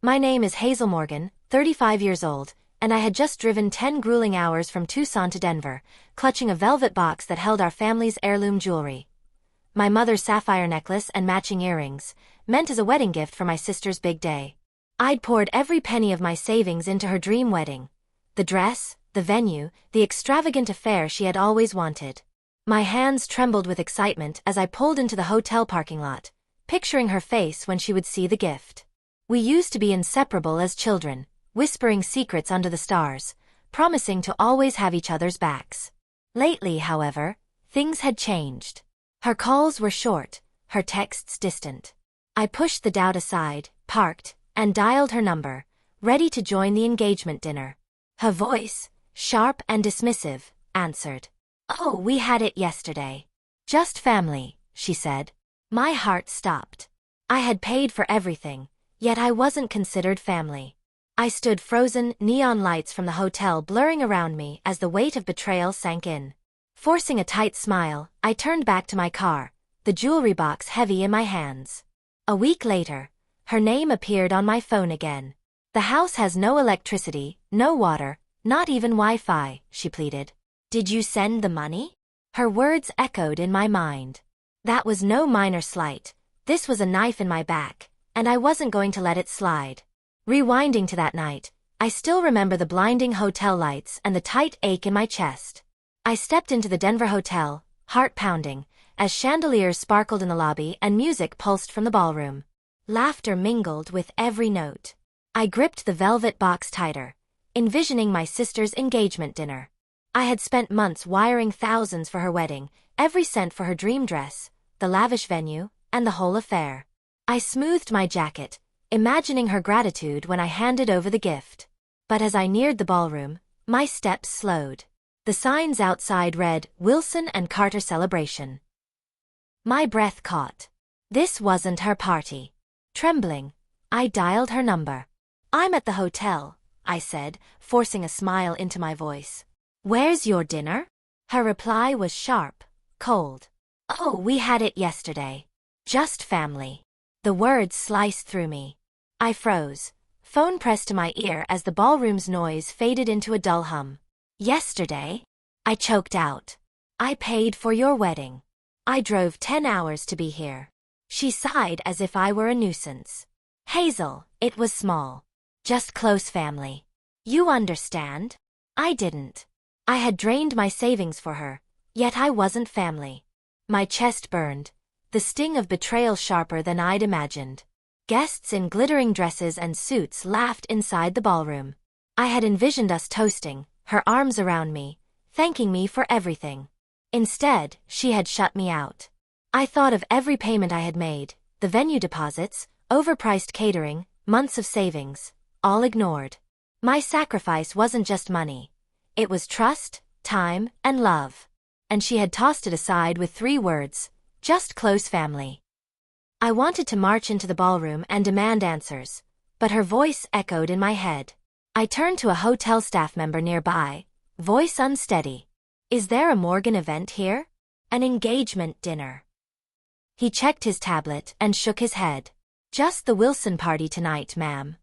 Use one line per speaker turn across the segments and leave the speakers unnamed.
My name is Hazel Morgan, 35 years old, and I had just driven 10 grueling hours from Tucson to Denver, clutching a velvet box that held our family's heirloom jewelry. My mother's sapphire necklace and matching earrings, meant as a wedding gift for my sister's big day. I'd poured every penny of my savings into her dream wedding. The dress, the venue, the extravagant affair she had always wanted. My hands trembled with excitement as I pulled into the hotel parking lot, picturing her face when she would see the gift. We used to be inseparable as children, whispering secrets under the stars, promising to always have each other's backs. Lately, however, things had changed. Her calls were short, her texts distant. I pushed the doubt aside, parked, and dialed her number, ready to join the engagement dinner. Her voice, sharp and dismissive, answered. "Oh, we had it yesterday. Just family," she said. My heart stopped. I had paid for everything, yet I wasn't considered family. I stood frozen, neon lights from the hotel blurring around me as the weight of betrayal sank in. Forcing a tight smile, I turned back to my car, the jewelry box heavy in my hands. A week later, her name appeared on my phone again. "The house has no electricity, no water, not even Wi-Fi," she pleaded. "Did you send the money?" Her words echoed in my mind. That was no minor slight. This was a knife in my back, and I wasn't going to let it slide. Rewinding to that night, I still remember the blinding hotel lights and the tight ache in my chest. I stepped into the Denver hotel, heart pounding, as chandeliers sparkled in the lobby and music pulsed from the ballroom. Laughter mingled with every note. I gripped the velvet box tighter, envisioning my sister's engagement dinner. I had spent months wiring thousands for her wedding, every cent for her dream dress, the lavish venue, and the whole affair. I smoothed my jacket, imagining her gratitude when I handed over the gift. But as I neared the ballroom, my steps slowed. The signs outside read, "Wilson and Carter Celebration." My breath caught. This wasn't her party. Trembling, I dialed her number. "I'm at the hotel," I said, forcing a smile into my voice. "Where's your dinner?" Her reply was sharp, cold. "Oh, we had it yesterday. Just family." The words sliced through me. I froze, phone pressed to my ear as the ballroom's noise faded into a dull hum. "Yesterday?" I choked out. "I paid for your wedding. I drove 10 hours to be here." She sighed as if I were a nuisance. "Hazel, it was small. Just close family. You understand?" I didn't. I had drained my savings for her, yet I wasn't family. My chest burned, the sting of betrayal sharper than I'd imagined. Guests in glittering dresses and suits laughed inside the ballroom. I had envisioned us toasting, her arms around me, thanking me for everything. Instead, she had shut me out. I thought of every payment I had made, the venue deposits, overpriced catering, months of savings, all ignored. My sacrifice wasn't just money. It was trust, time, and love. And she had tossed it aside with 3 words, "Just close family." I wanted to march into the ballroom and demand answers, but her voice echoed in my head. I turned to a hotel staff member nearby, voice unsteady. "Is there a Morgan event here?" "An engagement dinner." He checked his tablet and shook his head. "Just the Wilson party tonight, ma'am."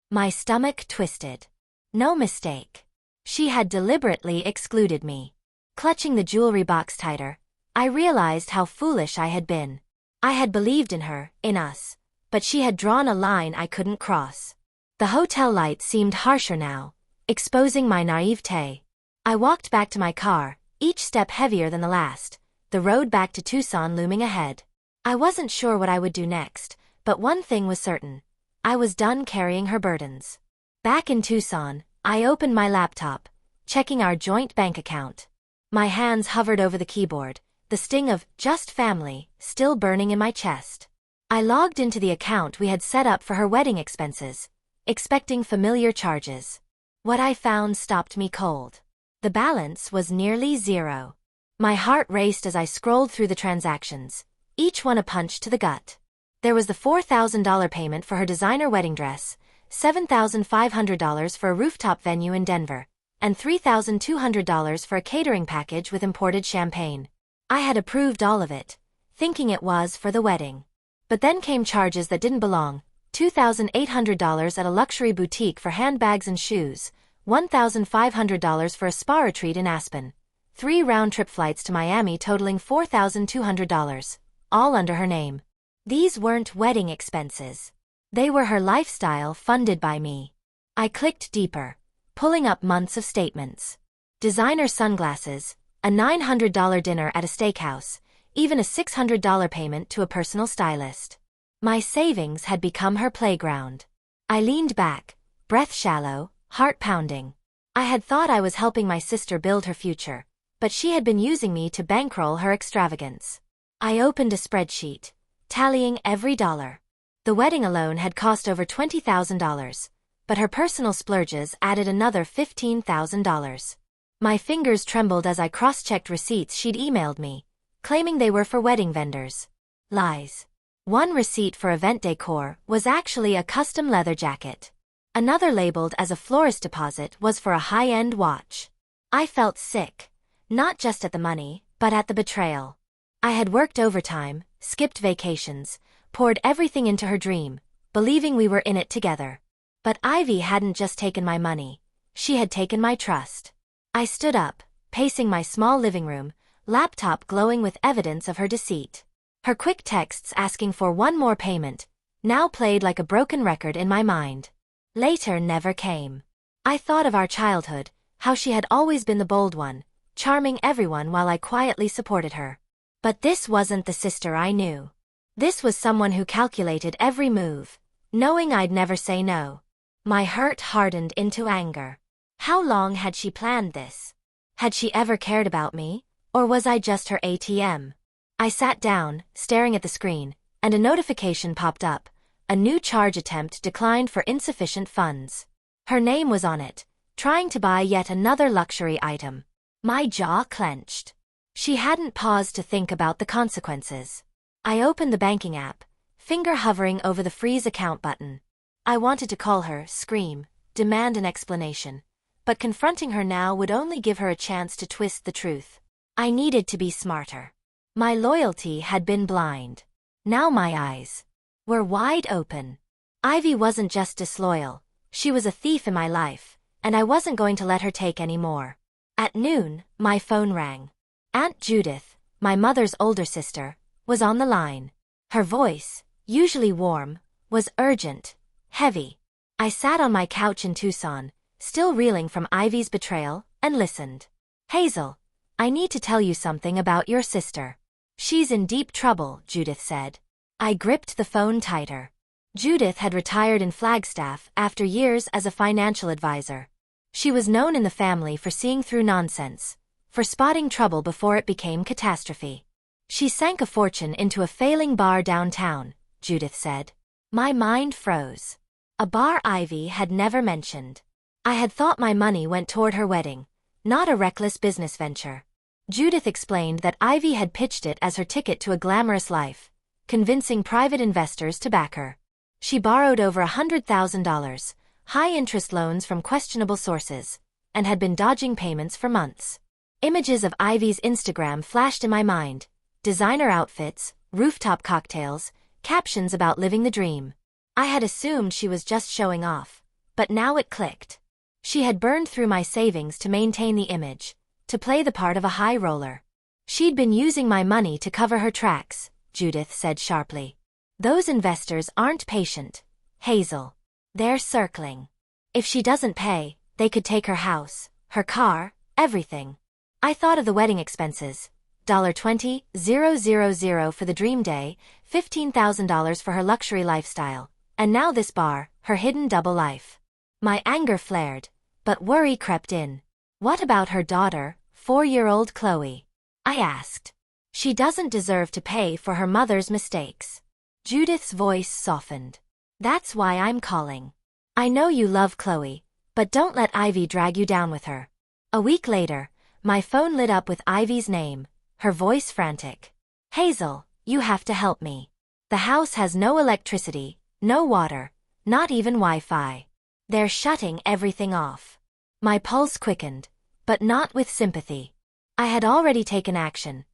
My stomach twisted. No mistake. She had deliberately excluded me. Clutching the jewelry box tighter, I realized how foolish I had been. I had believed in her, in us, but she had drawn a line I couldn't cross. The hotel lights seemed harsher now, exposing my naivete. I walked back to my car, each step heavier than the last, the road back to Tucson looming ahead. I wasn't sure what I would do next, but one thing was certain. I was done carrying her burdens. Back in Tucson, I opened my laptop, checking our joint bank account. My hands hovered over the keyboard, the sting of "just family" still burning in my chest. I logged into the account we had set up for her wedding expenses, expecting familiar charges. What I found stopped me cold. The balance was nearly zero. My heart raced as I scrolled through the transactions, each one a punch to the gut. There was the $4,000 payment for her designer wedding dress, $7,500 for a rooftop venue in Denver, and $3,200 for a catering package with imported champagne. I had approved all of it, thinking it was for the wedding. But then came charges that didn't belong, $2,800 at a luxury boutique for handbags and shoes, $1,500 for a spa retreat in Aspen, 3 round-trip flights to Miami totaling $4,200, all under her name. These weren't wedding expenses. They were her lifestyle funded by me. I clicked deeper, pulling up months of statements. Designer sunglasses, a $900 dinner at a steakhouse, even a $600 payment to a personal stylist. My savings had become her playground. I leaned back, breath shallow, heart pounding. I had thought I was helping my sister build her future, but she had been using me to bankroll her extravagance. I opened a spreadsheet, tallying every dollar. The wedding alone had cost over $20,000, but her personal splurges added another $15,000. My fingers trembled as I cross-checked receipts she'd emailed me, claiming they were for wedding vendors. Lies. One receipt for event decor was actually a custom leather jacket. Another labeled as a florist deposit was for a high-end watch. I felt sick, not just at the money, but at the betrayal. I had worked overtime, skipped vacations, poured everything into her dream, believing we were in it together. But Ivy hadn't just taken my money, she had taken my trust. I stood up, pacing my small living room, laptop glowing with evidence of her deceit. Her quick texts asking for one more payment, now played like a broken record in my mind. Later never came. I thought of our childhood, how she had always been the bold one, charming everyone while I quietly supported her. But this wasn't the sister I knew. This was someone who calculated every move, knowing I'd never say no. My hurt hardened into anger. How long had she planned this? Had she ever cared about me, or was I just her ATM? I sat down, staring at the screen, and a notification popped up. A new charge attempt declined for insufficient funds. Her name was on it, trying to buy yet another luxury item. My jaw clenched. She hadn't paused to think about the consequences. I opened the banking app, finger hovering over the freeze account button. I wanted to call her, scream, demand an explanation. But confronting her now would only give her a chance to twist the truth. I needed to be smarter. My loyalty had been blind. Now my eyes were wide open. Ivy wasn't just disloyal, she was a thief in my life, and I wasn't going to let her take any more. At noon, my phone rang. Aunt Judith, my mother's older sister, was on the line. Her voice, usually warm, was urgent, heavy. I sat on my couch in Tucson, still reeling from Ivy's betrayal, and listened. Hazel, I need to tell you something about your sister. She's in deep trouble, Judith said. I gripped the phone tighter. Judith had retired in Flagstaff after years as a financial advisor. She was known in the family for seeing through nonsense, for spotting trouble before it became catastrophe. She sank a fortune into a failing bar downtown, Judith said. My mind froze. A bar Ivy had never mentioned. I had thought my money went toward her wedding, not a reckless business venture. Judith explained that Ivy had pitched it as her ticket to a glamorous life, convincing private investors to back her. She borrowed over $100,000, high-interest loans from questionable sources, and had been dodging payments for months. Images of Ivy's Instagram flashed in my mind, designer outfits, rooftop cocktails, captions about living the dream. I had assumed she was just showing off, but now it clicked. She had burned through my savings to maintain the image, to play the part of a high roller. She'd been using my money to cover her tracks, Judith said sharply. Those investors aren't patient, Hazel. They're circling. If she doesn't pay, they could take her house, her car, everything. I thought of the wedding expenses. $20,000 for the dream day, $15,000 for her luxury lifestyle, and now this bar, her hidden double life. My anger flared, but worry crept in. What about her daughter, 4-year-old Chloe? I asked. She doesn't deserve to pay for her mother's mistakes. Judith's voice softened. That's why I'm calling. I know you love Chloe, but don't let Ivy drag you down with her. A week later, my phone lit up with Ivy's name, her voice frantic. Hazel, you have to help me. The house has no electricity, no water, not even Wi-Fi. They're shutting everything off. My pulse quickened, but not with sympathy. I had already taken action.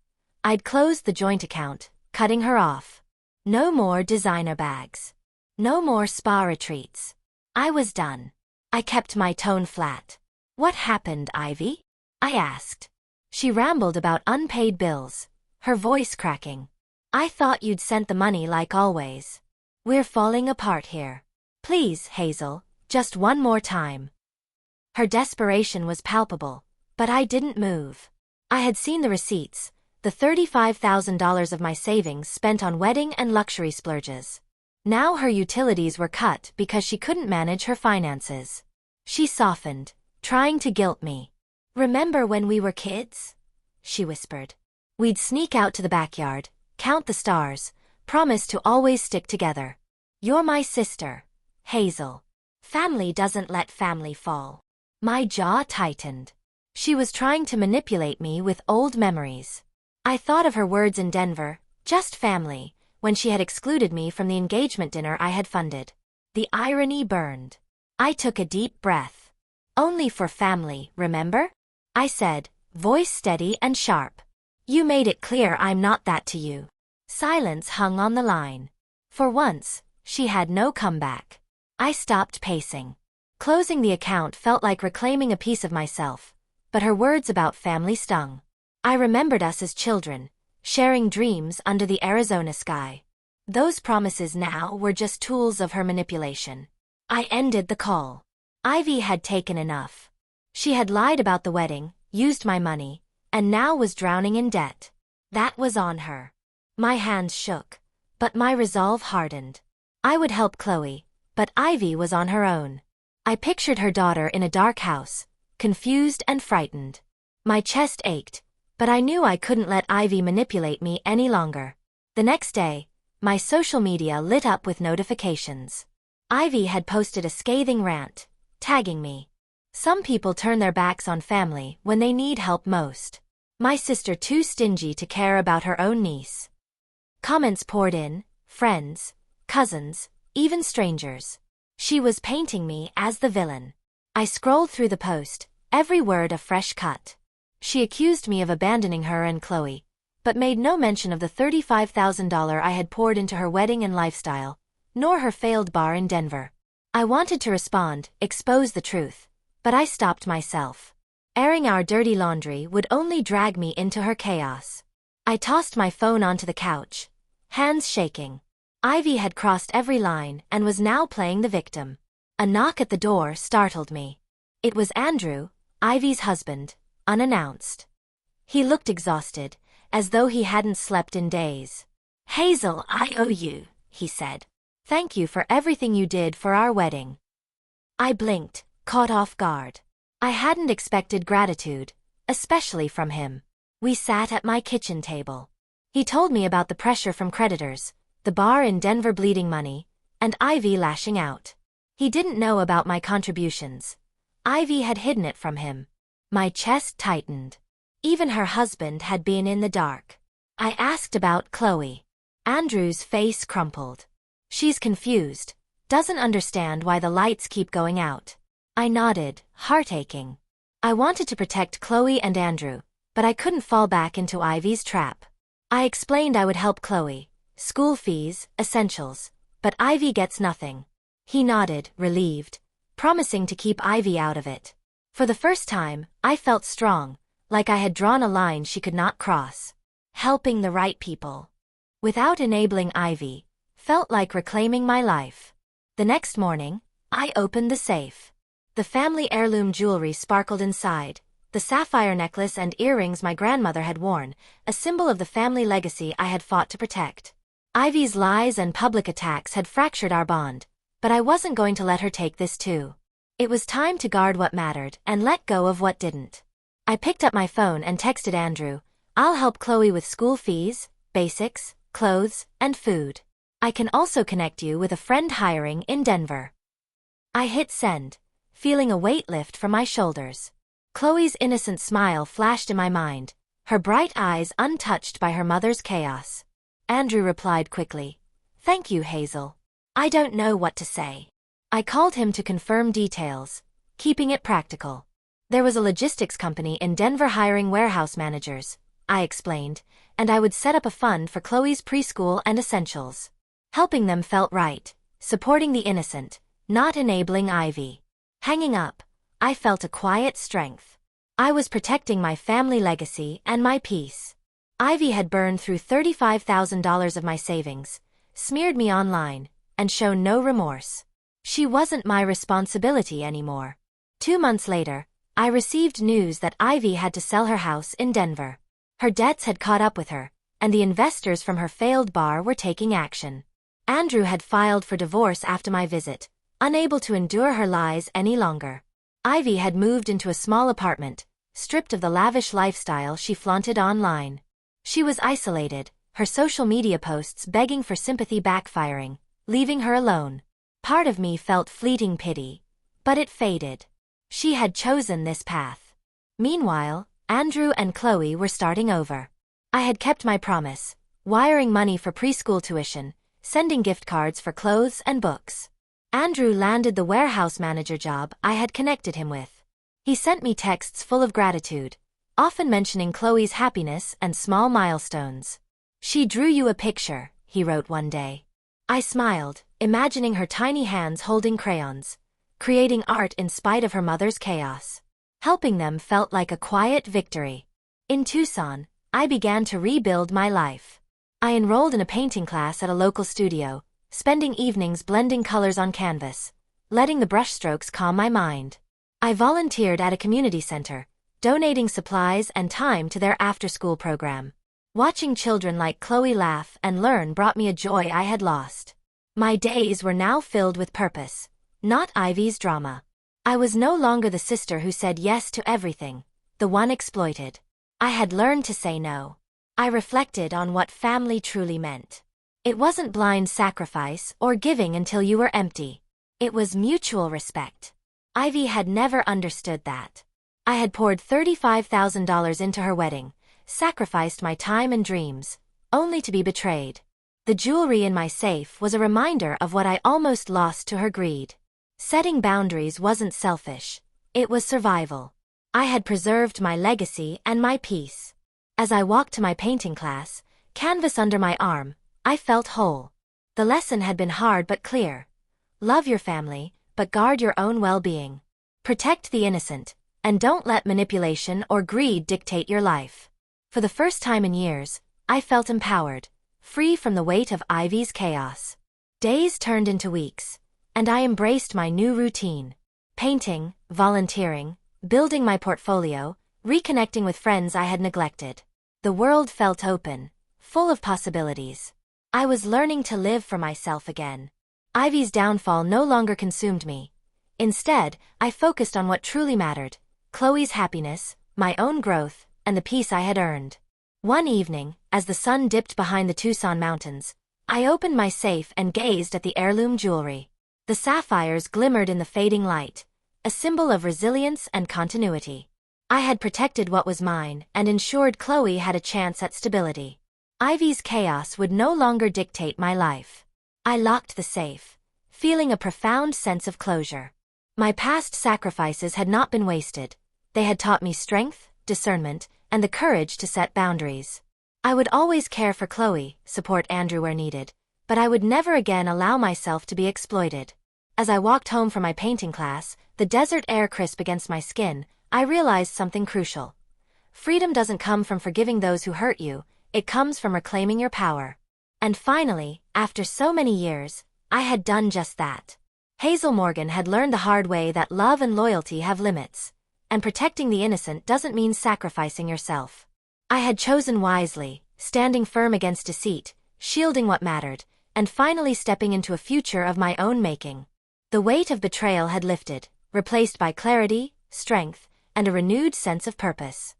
I'd closed the joint account, cutting her off. No more designer bags. No more spa retreats. I was done. I kept my tone flat. What happened, Ivy? I asked. She rambled about unpaid bills, her voice cracking. I thought you'd sent the money like always. We're falling apart here. Please, Hazel, just one more time. Her desperation was palpable, but I didn't move. I had seen the receipts, the $35,000 of my savings spent on wedding and luxury splurges. Now her utilities were cut because she couldn't manage her finances. She softened, trying to guilt me. Remember when we were kids? She whispered. We'd sneak out to the backyard, count the stars, promise to always stick together. You're my sister, Hazel. Family doesn't let family fall. My jaw tightened. She was trying to manipulate me with old memories. I thought of her words in Denver, just family, when she had excluded me from the engagement dinner I had funded. The irony burned. I took a deep breath. Only for family, remember? I said, voice steady and sharp. You made it clear I'm not that to you. Silence hung on the line. For once, she had no comeback. I stopped pacing. Closing the account felt like reclaiming a piece of myself, but her words about family stung. I remembered us as children, sharing dreams under the Arizona sky. Those promises now were just tools of her manipulation. I ended the call. Ivy had taken enough. She had lied about the wedding, used my money, and now was drowning in debt. That was on her. My hands shook, but my resolve hardened. I would help Chloe, but Ivy was on her own. I pictured her daughter in a dark house, confused and frightened. My chest ached, but I knew I couldn't let Ivy manipulate me any longer. The next day, my social media lit up with notifications. Ivy had posted a scathing rant, tagging me. Some people turn their backs on family when they need help most. My sister too stingy to care about her own niece. Comments poured in, friends, cousins, even strangers. She was painting me as the villain. I scrolled through the post, every word a fresh cut. She accused me of abandoning her and Chloe, but made no mention of the $35,000 I had poured into her wedding and lifestyle, nor her failed bar in Denver. I wanted to respond, expose the truth, but I stopped myself. Airing our dirty laundry would only drag me into her chaos. I tossed my phone onto the couch, hands shaking. Ivy had crossed every line and was now playing the victim. A knock at the door startled me. It was Andrew, Ivy's husband, unannounced. He looked exhausted, as though he hadn't slept in days. Hazel, I owe you, he said. Thank you for everything you did for our wedding. I blinked, caught off guard. I hadn't expected gratitude, especially from him. We sat at my kitchen table. He told me about the pressure from creditors, the bar in Denver bleeding money, and Ivy lashing out. He didn't know about my contributions. Ivy had hidden it from him. My chest tightened. Even her husband had been in the dark. I asked about Chloe. Andrew's face crumpled. She's confused, doesn't understand why the lights keep going out. I nodded, heart aching. I wanted to protect Chloe and Andrew, but I couldn't fall back into Ivy's trap. I explained I would help Chloe. School fees, essentials, but Ivy gets nothing. He nodded, relieved, promising to keep Ivy out of it. For the first time, I felt strong, like I had drawn a line she could not cross. Helping the right people, without enabling Ivy, felt like reclaiming my life. The next morning, I opened the safe. The family heirloom jewelry sparkled inside, the sapphire necklace and earrings my grandmother had worn, a symbol of the family legacy I had fought to protect. Ivy's lies and public attacks had fractured our bond, but I wasn't going to let her take this too. It was time to guard what mattered and let go of what didn't. I picked up my phone and texted Andrew, I'll help Chloe with school fees, basics, clothes, and food. I can also connect you with a friend hiring in Denver. I hit send, feeling a weight lift from my shoulders. Chloe's innocent smile flashed in my mind, her bright eyes untouched by her mother's chaos. Andrew replied quickly, Thank you, Hazel. I don't know what to say. I called him to confirm details, keeping it practical. There was a logistics company in Denver hiring warehouse managers, I explained, and I would set up a fund for Chloe's preschool and essentials. Helping them felt right, supporting the innocent, not enabling Ivy. Hanging up, I felt a quiet strength. I was protecting my family legacy and my peace. Ivy had burned through $35,000 of my savings, smeared me online, and shown no remorse. She wasn't my responsibility anymore. 2 months later, I received news that Ivy had to sell her house in Denver. Her debts had caught up with her, and the investors from her failed bar were taking action. Andrew had filed for divorce after my visit, unable to endure her lies any longer. Ivy had moved into a small apartment, stripped of the lavish lifestyle she flaunted online. She was isolated, her social media posts begging for sympathy backfiring, leaving her alone. Part of me felt fleeting pity, but it faded. She had chosen this path. Meanwhile, Andrew and Chloe were starting over. I had kept my promise, wiring money for preschool tuition, sending gift cards for clothes and books. Andrew landed the warehouse manager job I had connected him with. He sent me texts full of gratitude, often mentioning Chloe's happiness and small milestones. "She drew you a picture," he wrote one day. I smiled, imagining her tiny hands holding crayons, creating art in spite of her mother's chaos. Helping them felt like a quiet victory. In Tucson, I began to rebuild my life. I enrolled in a painting class at a local studio, spending evenings blending colors on canvas, letting the brushstrokes calm my mind. I volunteered at a community center, donating supplies and time to their after-school program. Watching children like Chloe laugh and learn brought me a joy I had lost. My days were now filled with purpose, not Ivy's drama. I was no longer the sister who said yes to everything, the one exploited. I had learned to say no. I reflected on what family truly meant. It wasn't blind sacrifice or giving until you were empty. It was mutual respect. Ivy had never understood that. I had poured $35,000 into her wedding, sacrificed my time and dreams, only to be betrayed. The jewelry in my safe was a reminder of what I almost lost to her greed. Setting boundaries wasn't selfish, it was survival. I had preserved my legacy and my peace. As I walked to my painting class, canvas under my arm, I felt whole. The lesson had been hard but clear. Love your family, but guard your own well-being. Protect the innocent, and don't let manipulation or greed dictate your life. For the first time in years, I felt empowered, free from the weight of Ivy's chaos. Days turned into weeks, and I embraced my new routine. Painting, volunteering, building my portfolio, reconnecting with friends I had neglected. The world felt open, full of possibilities. I was learning to live for myself again. Ivy's downfall no longer consumed me. Instead, I focused on what truly mattered: Chloe's happiness, my own growth, and the peace I had earned. One evening, as the sun dipped behind the Tucson mountains, I opened my safe and gazed at the heirloom jewelry. The sapphires glimmered in the fading light, a symbol of resilience and continuity. I had protected what was mine and ensured Chloe had a chance at stability. Ivy's chaos would no longer dictate my life. I locked the safe, feeling a profound sense of closure. My past sacrifices had not been wasted. They had taught me strength, discernment, and the courage to set boundaries. I would always care for Chloe, support Andrew where needed, but I would never again allow myself to be exploited. As I walked home from my painting class, the desert air crisp against my skin, I realized something crucial. Freedom doesn't come from forgiving those who hurt you, it comes from reclaiming your power. And finally, after so many years, I had done just that. Hazel Morgan had learned the hard way that love and loyalty have limits, and protecting the innocent doesn't mean sacrificing yourself. I had chosen wisely, standing firm against deceit, shielding what mattered, and finally stepping into a future of my own making. The weight of betrayal had lifted, replaced by clarity, strength, and a renewed sense of purpose.